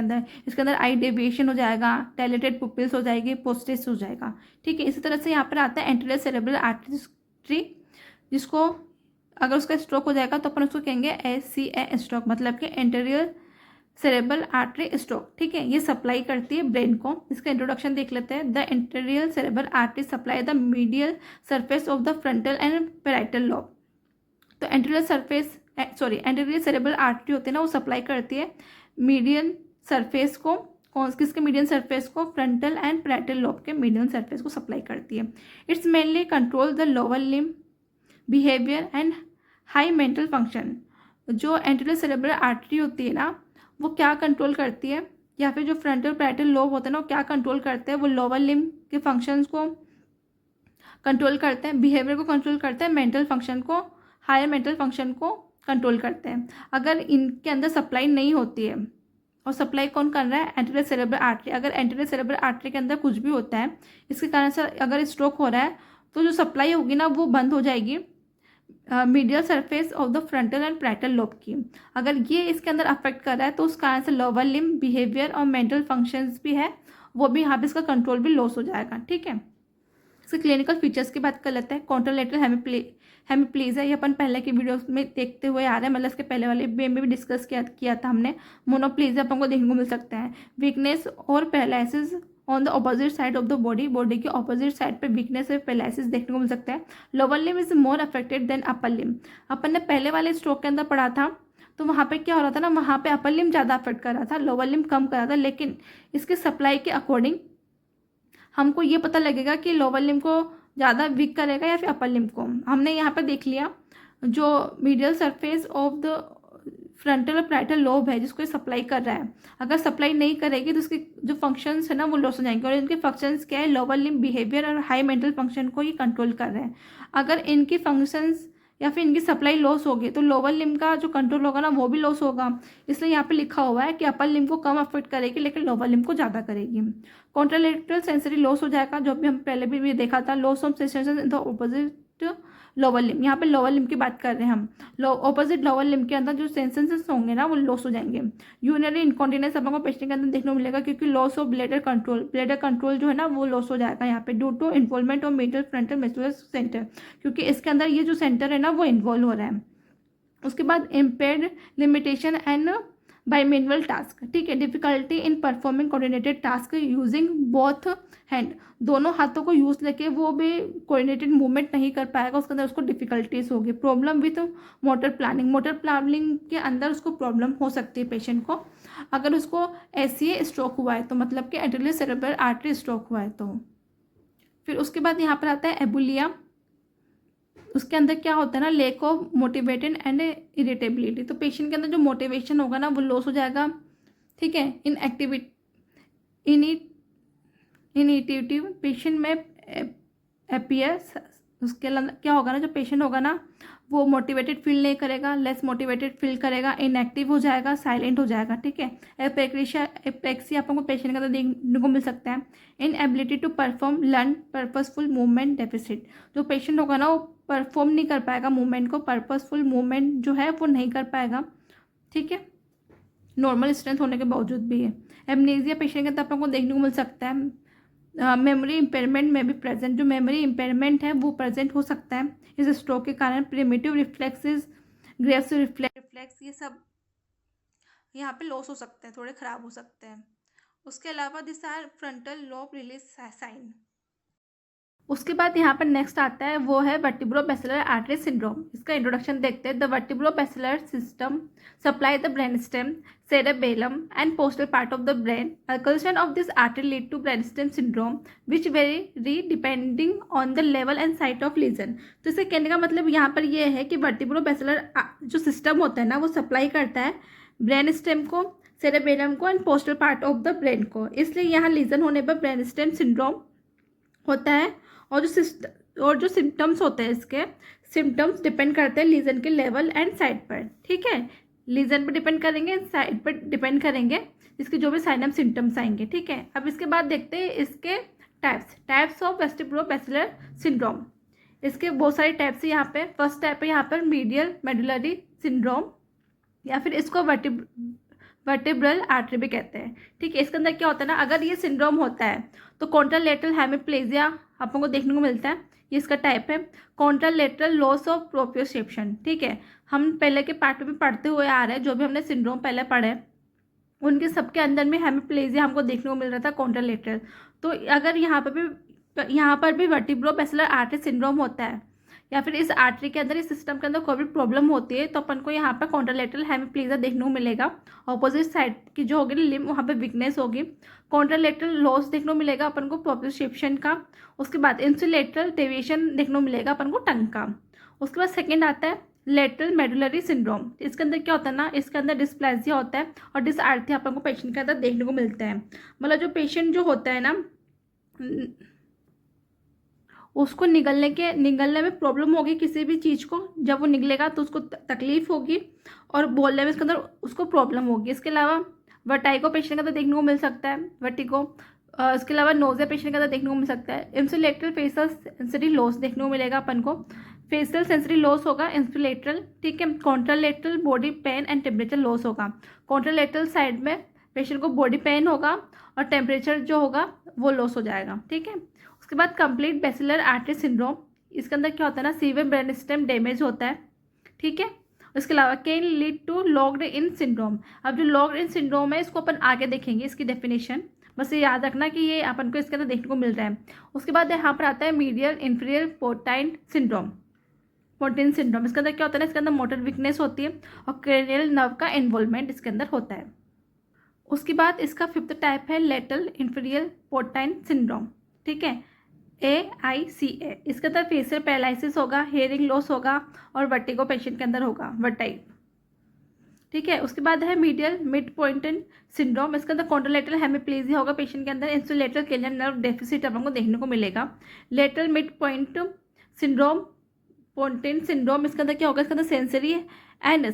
अंदर आई डेविएशन हो जाएगा, डायलेटेड पुपिल्स हो जाएगी, पोस्टिस हो जाएगा, ठीक है। इसी तरह से यहाँ पर आता है एंटीरियर सेरेब्रल आर्टरी, जिसको अगर उसका स्ट्रोक हो जाएगा तो अपन उसको कहेंगे ACA स्ट्रोक, मतलब कि एंटीरियर सेरेब्रल आर्टरी स्ट्रोक, ठीक है। ये सप्लाई करती है ब्रेन को। इसका इंट्रोडक्शन देख लेते हैं। The anterior cerebral artery supply the medial surface of the frontal and parietal lobe. तो एंटीरियर सेरेब्रल आर्टरी होती है ना वो सप्लाई करती है मीडियन सरफेस को किसके मीडियन सरफेस को, फ्रंटल एंड पैरेटल लोब के मीडियन सरफेस को सप्लाई करती है। It's mainly control the lower limb behaviour and high mental function. जो एंटीरियर सेरेब्रल आर्टरी होती है ना, वो क्या कंट्रोल करती है, या फिर जो फ्रंटल पैरेटल लोब होता है ना, वो क्या कंट्रोल करते हैं, वो लोअर लिम्ब के फंक्शंस को कंट्रोल करते हैं, बिहेवियर को कंट्रोल करते हैं, मेंटल फंक्शन को, हायर मेंटल फंक्शन को कंट्रोल करते हैं। अगर इनके अंदर सप्लाई नहीं होती है, और सप्लाई कौन कर रहा है, एंटीरियर सेरेब्रल आर्टरी। अगर एंटीरियर सेरेब्रल आर्टरी के अंदर कुछ भी होता है, इसके कारण से अगर स्ट्रोक हो रहा है, तो जो सप्लाई होगी ना वो बंद हो जाएगी medial surface of the frontal and parietal lobe की। अगर ये इसके अंदर अफेक्ट कर रहा है, तो उस कारण से लोअर लिम्ब बिहेवियर और मेंटल फंक्शंस भी है, वो भी यहाँ पे इसका कंट्रोल भी लॉस हो जाएगा। ठीक है, इसके क्लिनिकल फीचर्स की बात कर लेते हैं। कॉन्ट्रालेटरल हेमिप्लीजिया, ये अपन पहले की वीडियोस में देखते हुए आ रहे हैं, मतलब इसके पहले वाले में भी डिस्कस किया था हमने। मोनोप्लीजिया अपन को देखने को मिल सकता है। वीकनेस और paralysis on the opposite side of the body के ऑपोजिट साइड पे वीकनेस और पैरालिसिस देखने को मिल सकता है। Lower limb is more affected than upper limb. अपन ने पहले वाले स्ट्रोक के अंदर पढ़ा था, तो वहाँ पे क्या हो रहा था ना, वहाँ पे अपर लिम्ब ज़्यादा अफेक्ट कर रहा था, लोअर लिम्ब कम कर रहा था। लेकिन इसके सप्लाई के अकॉर्डिंग हमको ये पता लगेगा कि लोअर लिम्ब को ज़्यादा वीक करेगा या फिर अपर लिम्ब को। हमने यहाँ पर देख लिया, जो medial surface of the frontal और पैरेटल लोब है जिसको सप्लाई कर रहा है, अगर सप्लाई नहीं करेगी तो उसके जो फंक्शंस है ना वो लॉस हो जाएंगे। और इनके फंक्शंस क्या है, लोअर लिम्ब बिहेवियर और हाई मेंटल फंक्शन को ही कंट्रोल कर रहे हैं। अगर इनकी फंक्शंस या फिर इनकी सप्लाई लॉस होगी तो लोअर लिम्ब का जो कंट्रोल होगा ना वो भी लॉस होगा। इसलिए यहाँ पे लिखा हुआ है कि अपर लिम्ब को कम अफेक्ट करेगी लेकिन लोअर लिम्ब को ज़्यादा करेगी। कॉन्ट्रालेटरल सेंसरी लॉस हो जाएगा, जो भी हम पहले भी देखा था, loss of sensation in the opposite lower limb. यहाँ पे लोअर लिम्ब की बात कर रहे हैं हम। ऑपोजिट लोअर लिम्ब के अंदर जो सेंसेशंस होंगे ना वो लॉस हो जाएंगे। यूरिनरी इनकॉन्टिनेंस अपन को पेशेंट के अंदर देखने को मिलेगा, क्योंकि लॉस ऑफ ब्लैडर कंट्रोल जो है ना वो लॉस हो जाएगा यहाँ पे, due to involvement of middle frontal muscular centre, क्योंकि इसके अंदर ये जो सेंटर है ना वो इन्वॉल्व हो रहा है। उसके बाद इम्पेयर्ड लिमिटेशन एंड बाइमेनुअल टास्क। ठीक है, difficulty in performing coordinated task using both hand. दोनों हाथों को यूज लेके वो भी कोऑर्डिनेटेड मूवमेंट नहीं कर पाएगा, उसके अंदर उसको डिफिकल्टीज होगी। प्रॉब्लम विथ मोटर प्लानिंग के अंदर उसको प्रॉब्लम हो सकती है पेशेंट को, अगर उसको ऐसी स्ट्रोक हुआ है तो, मतलब कि एंटीरियर सेरेब्रल आर्टरी स्ट्रोक हुआ है तो। फिर उसके बाद यहाँ पर आता है एबुलिया। उसके अंदर क्या होता है ना, lack of motivated and irritability. तो पेशेंट के अंदर जो मोटिवेशन होगा ना वो लॉस हो जाएगा। ठीक है, इनिटिव पेशेंट में अपीयर्स। उसके अंदर क्या होगा ना, जो पेशेंट होगा ना वो मोटिवेटेड फील नहीं करेगा, लेस मोटिवेटेड फील करेगा, इनएक्टिव हो जाएगा, साइलेंट हो जाएगा। ठीक है, एप्रेक्सिया आपको पेशेंट के अंदर देखने को मिल सकता है। Inability to perform learn purposeful movement deficit. जो पेशेंट होगा ना वो परफॉर्म नहीं कर पाएगा मूवमेंट को, पर्पसफुल मूवमेंट जो है वो नहीं कर पाएगा। ठीक है, नॉर्मल स्ट्रेंथ होने के बावजूद भी है। एमनेजिया पेशेंट के अंदर आपको देखने को मिल सकता है। मेमोरी इम्पेयरमेंट में भी प्रेजेंट, जो मेमोरी इम्पेयरमेंट है वो प्रेजेंट हो सकता है इस स्ट्रोक के कारण। प्रिमिटिव रिफ्लेक्सेस, ग्रेव्स रिफ्लेक्स, ये सब यहाँ पे लॉस हो सकते हैं, थोड़े खराब हो सकते हैं। उसके अलावा this are frontal lobe release sign. उसके बाद यहाँ पर नेक्स्ट आता है वो है वर्टिब्रोबैसिलर आर्टरी सिंड्रोम। इसका इंट्रोडक्शन देखते हैं। The vertebrobasilar system supply the brain stem, cerebellum and postal part of the brain. Occlusion of this artery lead to brainstem syndrome which vary depending on the level and site of lesion. तो इसे कहने का मतलब यहाँ पर ये है कि वर्टिब्रोबैसिलर जो सिस्टम होता है ना वो सप्लाई करता है ब्रेन स्टेम को, सेरेबेलम को and postal part of the brain को। इसलिए यहाँ लीजन होने पर ब्रेन स्टेम सिंड्रोम होता है। और जो सिम्टम्स होते हैं, इसके सिम्टम्स डिपेंड करते हैं लीजन के लेवल एंड साइड पर। ठीक है, लीजन पर डिपेंड करेंगे, साइड पर डिपेंड करेंगे, इसके जो भी साइन ऑफ सिम्टम्स आएंगे। ठीक है, अब इसके बाद देखते हैं इसके टाइप्स ऑफ वर्टिब्रोबैसिलर सिंड्रोम। इसके बहुत सारे टाइप्स है यहाँ पे। फर्स्ट टाइप है यहाँ पर मीडियल मेडुलरी सिंड्रोम, या फिर इसको वर्टिब्रल आर्टरी भी कहते हैं। ठीक है, इसके अंदर क्या होता है ना, अगर ये सिंड्रोम होता है तो कॉन्ट्रालेटरल हेमिप्लेजिया आप लोगों को देखने को मिलता है, ये इसका टाइप है। Contralateral loss of proprioception. ठीक है, हम पहले के पार्ट में पढ़ते हुए आ रहे हैं, जो भी हमने सिंड्रोम पहले पढ़े उनके सबके अंदर में हेमिप्लेजिया हमको देखने को मिल रहा था कॉन्ट्रालेटरल। तो अगर यहाँ पर भी वर्टिब्रोबैसिलर आर्टरी सिंड्रोम होता है, या फिर इस आर्टरी के अंदर, इस सिस्टम के अंदर कोई भी प्रॉब्लम होती है तो अपन को यहाँ पर कॉन्ट्रालेटरल हेमिप्लीजिया देखने को मिलेगा। ऑपोजिट साइड की जो होगी लिम्ब, वहाँ पे वीकनेस होगी। कॉन्ट्रालेटरल लॉस देखने को मिलेगा अपन को प्रोप्रियोसेप्शन का। उसके बाद इंसुलेटरल डेविएशन देखने को मिलेगा अपन को टंग का। उसके बाद सेकेंड आता है लेटरल मेडुलरी सिंड्रोम। इसके अंदर क्या होता है ना, इसके अंदर डिस्प्लेसिया होता है और डिसआर्थ्रिया अपन को पेशेंट के अंदर देखने को मिलता है। मतलब जो पेशेंट जो होता है ना, उसको निगलने में प्रॉब्लम होगी किसी भी चीज़ को। जब वो निगलेगा तो उसको तकलीफ होगी और बोलने में इसके अंदर उसको प्रॉब्लम होगी। इसके अलावा वर्टाइगो पेशेंट के अंदर देखने को मिल सकता है, वर्टिगो। इसके अलावा नोज़िया पेशेंट के अंदर देखने को मिल सकता है। इंसुलेटरल फेशियल सेंसरी लॉस देखने को मिलेगा अपन को। फेशियल सेंसरी लॉस होगा इंसुलेटरल, ठीक है। Contralateral body pain and temperature loss होगा। कॉन्ट्रालेटरल साइड में पेशेंट को बॉडी पेन होगा और टेम्परेचर जो होगा वो लॉस हो जाएगा, ठीक है। उसके बाद कंप्लीट बेसिलर आर्टरी सिंड्रोम। इसके अंदर क्या होता है ना, सीवियर ब्रेन स्टेम डैमेज होता है, ठीक है। उसके अलावा can lead to locked in syndrome. अब जो लॉक्ड इन सिंड्रोम है इसको अपन आगे देखेंगे, इसकी डेफिनेशन। बस ये याद रखना कि ये अपन को इसके अंदर देखने को मिल रहा है। उसके बाद यहाँ पर आता है मीडियल इंफीरियर पोर्टाइन सिंड्रोम, पोर्टाइन सिंड्रोम। इसके अंदर क्या होता है ना, इसके अंदर मोटर वीकनेस होती है और क्रेनियल नर्व का इन्वॉल्वमेंट इसके अंदर होता है। उसके बाद इसका फिफ्थ टाइप है लेटरल इंफीरियर पोर्टाइन सिंड्रोम, ठीक है, AICA। इसके अंदर फेशियल पैरालिसिस होगा, हेयरिंग लॉस होगा और वर्टिगो पेशेंट के अंदर होगा, वर्टाइग, ठीक है। उसके बाद है मीडियल मिड पॉइंटन सिंड्रोम। इसके अंदर कॉन्ट्रालेटरल हेमिप्लीजिया होगा पेशेंट के अंदर। इंसुलेटरल क्रेनियल नर्व डेफिसिट अपन को देखने को मिलेगा। Lateral mid point syndrome, pontine syndrome, इसके अंदर क्या होगा, इसके अंदर सेंसरी एंड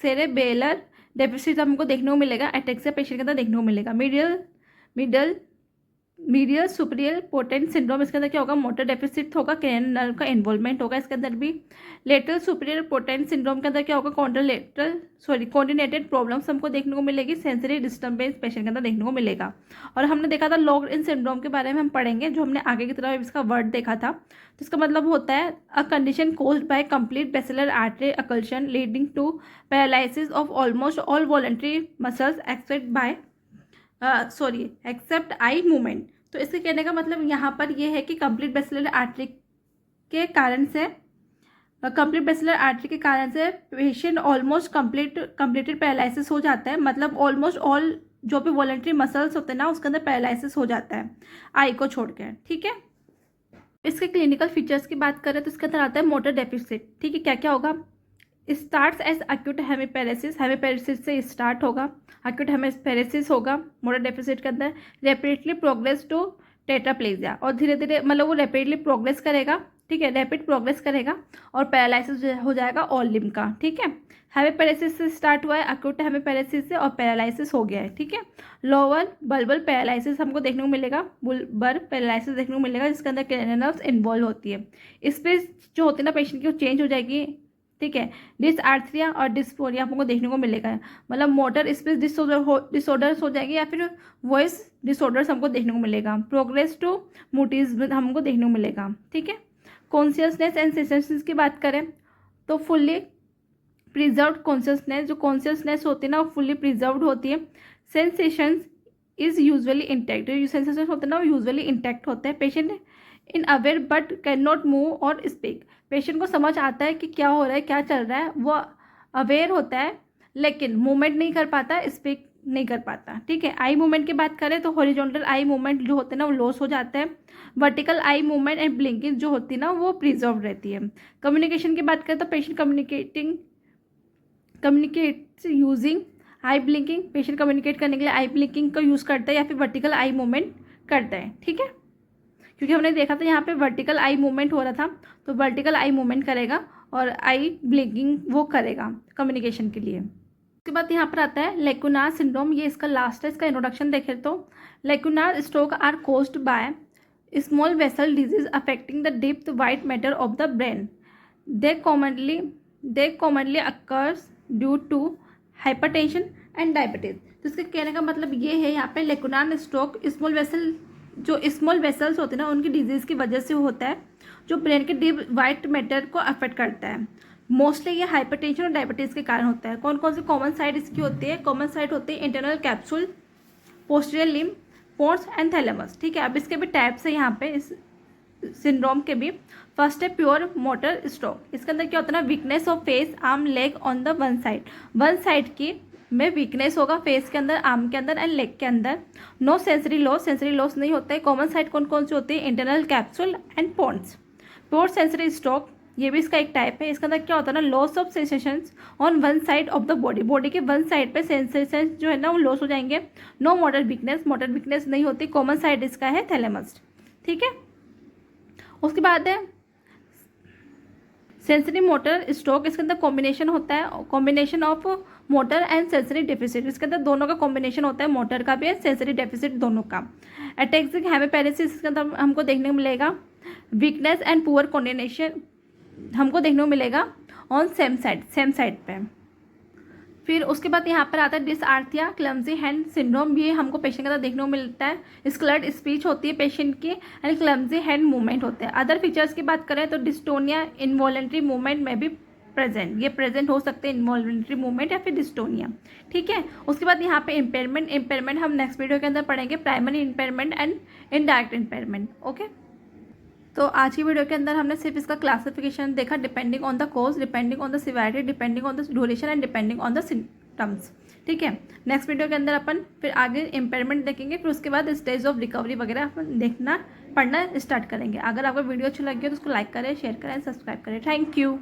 सेरेबेलर डेफिसिट हमको देखने को मिलेगा। एटेक्सिया पेशेंट के अंदर देखने को मिलेगा। मीडियल सुपीरियर पोर्टेंट सिंड्रोम, इसके अंदर क्या होगा, मोटर डेफिसिट होगा, क्रेनियल नर्व का इन्वॉल्वमेंट होगा इसके अंदर भी। लेटरल सुपीरियर पोर्टेंट सिंड्रोम के अंदर क्या होगा, कोऑर्डिनेटेड प्रॉब्लम्स हमको देखने को मिलेगी। सेंसरी डिस्टर्बेंस पेशेंट के अंदर देखने को मिलेगा। और हमने देखा था लॉक्ड इन सिंड्रोम के बारे में हम पढ़ेंगे, जो हमने आगे की तरफ इसका वर्ड देखा था। तो इसका मतलब होता है a condition caused by complete basilar artery occlusion leading to paralysis of almost all voluntary muscles except eye movement. तो इसके कहने का मतलब यहाँ पर यह है कि कंप्लीट बेसिलर आर्टरी के कारण से पेशेंट ऑलमोस्ट कंप्लीटेड पैरालिसिस हो जाता है। मतलब ऑलमोस्ट ऑल जो भी वॉलंटरी मसल्स होते हैं ना, उसके अंदर पैरालिसिस हो जाता है आई को छोड़ के, ठीक है। इसके क्लिनिकल फीचर्स की बात करें तो इसके अंदर आता है मोटर डेफिसिट, ठीक है। क्या क्या होगा, स्टार्ट्स एज एक्यूट हेमिपेरेसिस से स्टार्ट होगा, एक्यूट हेमिपेरेसिस होगा मोटर डेफिसिट के अंदर। रैपिडली प्रोग्रेस टू टेट्राप्लेजिया, और धीरे धीरे मतलब वो रैपिडली प्रोग्रेस करेगा, ठीक है, रैपिड प्रोग्रेस करेगा और पैरालिसिस हो जाएगा ऑल लिम्ब का, ठीक है। हेमिपेरेसिस से स्टार्ट हुआ है, एक्यूट हेमिपेरेसिस से, और पैरालिसिस हो गया है, ठीक है। लोअर बल्बल पैरालिसिस हमको देखने को मिलेगा, बुलबर पैरालिसिस देखने को मिलेगा, जिसके अंदर क्रेनियल नर्व्स इन्वॉल्व होती है। स्पेस जो होती है ना पेशेंट की, वो चेंज हो जाएगी, ठीक है। डिसआर्थ्रिया और डिस्फोरिया हमको देखने को मिलेगा, मतलब मोटर स्पेस डिसऑर्डर्स हो जाएगी या फिर वॉइस डिसऑर्डर्स हमको देखने को मिलेगा। प्रोग्रेस टू मुटीज हमको देखने को मिलेगा, ठीक है। कॉन्शियसनेस एंड सेंसेशंस की बात करें तो फुल्ली प्रिजर्व्ड कॉन्शियसनेस, जो कॉन्शियसनेस होती है ना वो फुल्ली प्रिजर्व्ड होती है। सेंसेशंस इज यूजुअली इंटैक्ट, जो सेंसेशन होते हैं ना वो यूजुअली इंटैक्ट होते हैं। Patient in aware but can not move और स्पीक, पेशेंट को समझ आता है कि क्या हो रहा है, क्या चल रहा है, वो अवेयर होता है लेकिन मूवमेंट नहीं कर पाता, स्पीक नहीं कर पाता, ठीक है। आई मूवमेंट की बात करें तो हॉरिजॉन्टल आई मूवमेंट जो होते हैं ना वो लॉस हो जाता है। Vertical eye movement and blinking जो होती है ना वो प्रिजर्व रहती है। कम्युनिकेशन की बात करें तो patient communicates using I blinking, patient communicate करने के लिए आई ब्लिंकिंग का यूज़ करता है या फिर वर्टिकल आई मूवमेंट करता है, ठीक है। क्योंकि हमने देखा था यहाँ पे वर्टिकल आई मूवमेंट हो रहा था, तो वर्टिकल आई मूवमेंट करेगा और आई ब्लिंकिंग वो करेगा कम्युनिकेशन के लिए। उसके बाद यहाँ पर आता है लेकुनार सिंड्रोम, ये इसका लास्ट है। इसका इंट्रोडक्शन देखें तो lacunar stroke are caused by small vessel disease affecting the deep white matter of the brain. They commonly occurs due to hypertension and diabetes. तो इसके कहने का मतलब ये है यहाँ पे लेकुनार स्ट्रोक स्मॉल वेसल्स होते हैं ना उनकी डिजीज़ की वजह से होता है, जो ब्रेन के डीप वाइट मैटर को अफेक्ट करता है। मोस्टली ये हाइपरटेंशन और डायबिटीज़ के कारण होता है। कौन कौन सी कॉमन साइड इसकी होती है, कॉमन साइड होती है internal capsule, posterior limb, pores and thalamus, ठीक है। अब इसके भी टाइप्स है यहाँ पे इस सिंड्रोम के भी। फर्स्ट है प्योर मोटर स्ट्रोक। इसके अंदर क्या होता है ना, weakness of face, arm, leg on the one side की में वीकनेस होगा फेस के अंदर, आर्म के अंदर एंड लेग के अंदर। नो सेंसरी लॉस नहीं होता है। कॉमन साइड कौन कौन सी होती है, internal capsule and pons. Pure sensory stroke ये भी इसका एक टाइप है। इसके अंदर क्या होता है ना, loss of sensations on one side of the body के वन साइड पे सेंसेशन जो है ना वो लॉस हो जाएंगे। नो मोटर वीकनेस नहीं होती। कॉमन साइड इसका है थैलेमस, ठीक है। उसके बाद है सेंसरी मोटर स्ट्रोक। इसके अंदर कॉम्बिनेशन होता है, combination of motor and sensory deficit. इसके अंदर दोनों का कॉम्बिनेशन होता है, मोटर का भी है, सेंसरी डेफिसिट दोनों का। अटैक्सिक हेमिपेरेसिस इसके अंदर हमको देखने को मिलेगा। वीकनेस एंड पुअर कोऑर्डिनेशन हमको देखने को मिलेगा ऑन सेम साइड पे। फिर उसके बाद यहाँ पर आता है डिसआर्थिया क्लमजी हैंड सिंड्रोम। ये हमको पेशेंट के अंदर देखने को मिलता है। स्क्लर्ड स्पीच होती है पेशेंट की एंड क्लमजी हैंड मूवमेंट होते हैं। अदर फीचर्स की बात करें तो डिस्टोनिया इनवॉलेंट्री मूवमेंट में भी प्रेजेंट हो सकते हैं, इनवॉलेंट्री मूवमेंट या फिर डिस्टोनिया, ठीक है। उसके बाद यहाँ पे इम्पेयरमेंट हम नेक्स्ट वीडियो के अंदर पढ़ेंगे, primary impairment and indirect impairment, okay. तो आज की वीडियो के अंदर हमने सिर्फ इसका क्लासिफिकेशन देखा, depending on the cause, depending on the severity, depending on the duration and depending on the symptoms, ठीक है। नेक्स्ट वीडियो के अंदर अपन फिर आगे इम्पेयरमेंट देखेंगे, फिर उसके बाद स्टेज ऑफ रिकवरी वगैरह अपन पढ़ना स्टार्ट करेंगे। अगर आपको वीडियो अच्छी लगी हो तो उसको लाइक करें, शेयर करें, सब्सक्राइब करें। Thank you.